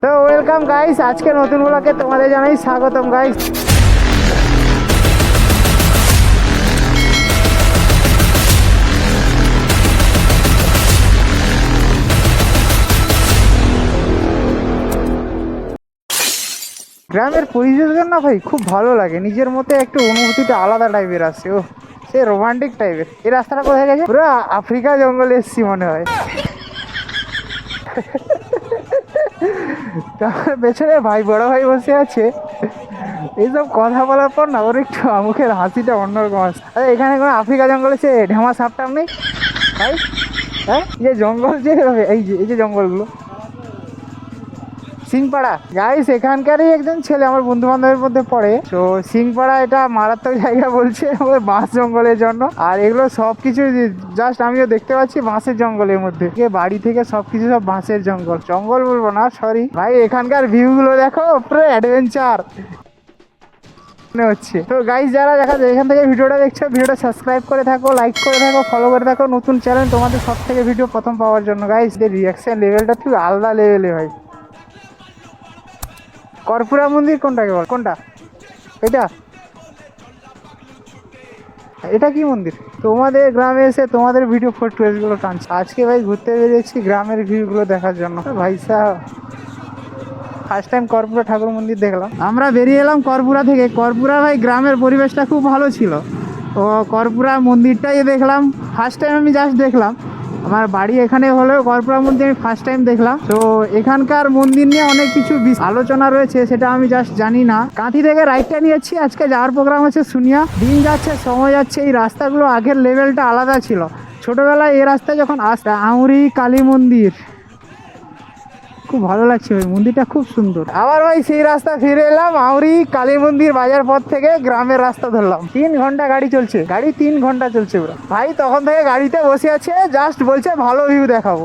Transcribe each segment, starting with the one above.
তো welcome guys, আজকে নতুন ব্লগে তোমাদের জানাই স্বাগতম গাইস। গ্রামের পরিবেশ না ভাই খুব ভালো লাগে, নিজের মধ্যে একটু অনুভূতিটা আলাদা টাইপের আসে। ও সে রোমান্টিক টাইপের। এই রাস্তাটা কোথায় গেছে? পুরো আফ্রিকা জঙ্গলে এসছি মনে হয়। তার পেছনে ভাই বড় ভাই বসে আছে। এইসব কথা বলার পর না ওর একটু মুখের হাসিটা অন্যরকম আসছে। আরে এখানে কোনো আফ্রিকা জঙ্গলে সে ঢেমা সাপটাম নেই ভাই? হ্যাঁ, যে জঙ্গল যে এই যে জঙ্গলগুলো সিংপাড়া গাইস, এখানকারই একজন ছেলে আমার বন্ধু বান্ধবের মধ্যে পড়ে। তো সিংপাড়া এটা মারাত্মক জায়গা বলছে বাঁশ জঙ্গলের জন্য। আর এগুলো সবকিছু জাস্ট আমিও দেখতে পাচ্ছি বাঁশের জঙ্গলের মধ্যে, বাড়ি থেকে সবকিছু সব বাঁশের জঙ্গল। জঙ্গল বলবো না, সরি ভাই, এখানকার ভিউ গুলো দেখো, পুরো অ্যাডভেঞ্চার মনে হচ্ছে। তো গাইস, যারা এখান থেকে ভিডিওটা দেখছো, ভিডিওটা সাবস্ক্রাইব করে থাকো, লাইক করে থাকো, ফলো করে থাকো। নতুন চ্যানেল, তোমাদের সব থেকে ভিডিও প্রথম পাওয়ার জন্য গাইস। এর রিয়াকশন লেভেলটা খুব আলাদা লেভেলে ভাই। কর্পুরা মন্দির কোনটাকে বল? কোনটা এটা? এটা কি মন্দির? তোমাদের গ্রামে এসে তোমাদের ভিডিও ফুটেজগুলো টানছে। আজকে ভাই ঘুরতে বেরিয়েছি গ্রামের ভিউগুলো দেখার জন্য। ভাই সাহেব, ফার্স্ট টাইম কর্পুরা ঠাকুর মন্দির দেখলাম। আমরা বেরিয়ে এলাম কর্পুরা থেকে। কর্পুরা ভাই গ্রামের পরিবেশটা খুব ভালো ছিল। তো কর্পুরা মন্দিরটাই দেখলাম ফার্স্ট টাইম, আমি জাস্ট দেখলাম। আমার বাড়ি এখানে হলেও কর্পুরা মন্দির আমি ফার্স্ট টাইম দেখলাম। তো এখানকার মন্দির নিয়ে অনেক কিছু আলোচনা রয়েছে, সেটা আমি জাস্ট জানি না। কাঁথি থেকে রাইটটা নিয়েছি, আজকে যাওয়ার প্রোগ্রাম হচ্ছে শুনিয়া। দিন যাচ্ছে, সময় যাচ্ছে, এই রাস্তাগুলো আগের লেভেলটা আলাদা ছিল। ছোটবেলায় এই রাস্তায় যখন আসতাম, আউরি কালী মন্দির খুব ভালো লাগছে ভাই, মন্দিরটা খুব সুন্দর। আবার ভাই সেই রাস্তা ফিরে এলাম, আউরি কালী মন্দির বাজার পথ থেকে গ্রামের রাস্তা ধরলাম। 3 ঘন্টা গাড়ি চলছে, গাড়ি 3 ঘন্টা চলছে পুরো ভাই। তখন থেকে গাড়িতে বসে আছে, জাস্ট বলছে ভালো ভিউ দেখাবো।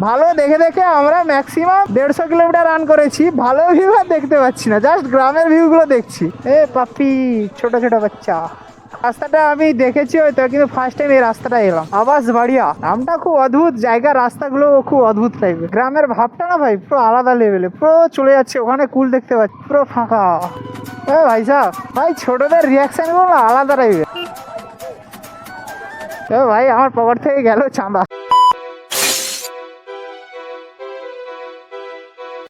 ভালো দেখে দেখে আমরা ম্যাক্সিমাম 150 কিলোমিটার রান করেছি। ভালো ভিউ আর দেখতে পাচ্ছি না, জাস্ট গ্রামের ভিউগুলো দেখছি। এ পাপি, ছোট ছোট বাচ্চা। রাস্তাটা আমি দেখেছি হয়তো, কিন্তু ফার্স্ট টাইম এই রাস্তাটা এলাম। আবাস বাড়িয়া নামটা খুব অদ্ভুত, জায়গা রাস্তাগুলো খুব অদ্ভুত টাইপের। গ্রামের ভাবটা না ভাই পুরো আলাদা লেভেলে, পুরো চলে যাচ্ছে। ওখানে কুল দেখতে পাচ্ছি, পুরো ফাঁকা। ভাই সাহেব, ভাই ছোটদের রিয়াকশন গুলো আলাদা টাইপের। ভাই আমার পকেট থেকে গেল চাঁদা।